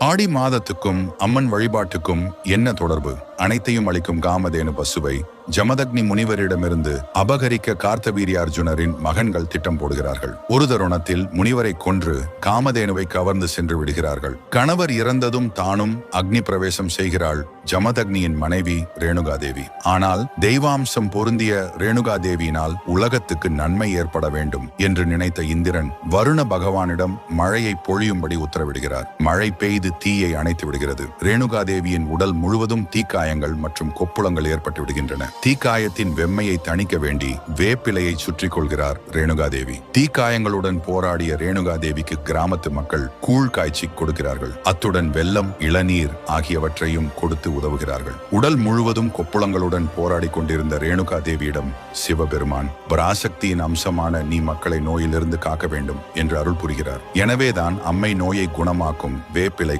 ஆடி மாதத்துக்கும் அம்மன் வழிபாட்டுக்கும் என்ன தொடர்பு? அனைத்தையும் அளிக்கும் காமதேனு பசுவை ஜமதக்னி முனிவரிடமிருந்து அபகரிக்க கார்த்தவீரியார்ஜுனரின் மகன்கள் திட்டம் போடுகிறார்கள். ஒரு தருணத்தில் முனிவரை கொன்று காமதேனுவை கவர்ந்து சென்று விடுகிறார்கள். கணவர் இறந்ததும் தானும் அக்னி பிரவேசம் செய்கிறாள் ஜமதக்னியின் மனைவி ரேணுகாதேவி. ஆனால் தெய்வாம்சம் பொருந்திய ரேணுகாதேவியினால் உலகத்துக்கு நன்மை ஏற்பட வேண்டும் என்று நினைத்த இந்திரன் வருண பகவானிடம் மழையை பொழியும்படி உத்தரவிடுகிறார். மழை பெய்து தீயை அணைத்து விடுகிறது. ரேணுகாதேவியின் உடல் முழுவதும் தீக்காயங்கள் மற்றும் கொப்புளங்கள் ஏற்பட்டு விடுகின்றன. தீக்காயத்தின் வெம்மையை தணிக்க வேண்டி வேப்பிலையை சுற்றி கொள்கிறார் ரேணுகாதேவி. தீக்காயங்களுடன் போராடிய ரேணுகாதேவிக்கு கிராமத்து மக்கள் கூழ் காய்ச்சி கொடுக்கிறார்கள். அத்துடன் வெல்லம், இளநீர் ஆகியவற்றையும் கொடுத்து உதவுகிறார்கள். உடல் முழுவதும் கொப்புளங்களுடன் போராடி கொண்டிருந்த ரேணுகாதேவியிடம் சிவபெருமான் பராசக்தியின் அம்சமான நீ மக்களை நோயிலிருந்து காக்க வேண்டும் என்று அருள் புரிகிறார். எனவேதான் அம்மை நோயை குணமாக்கும் வேப்பிலை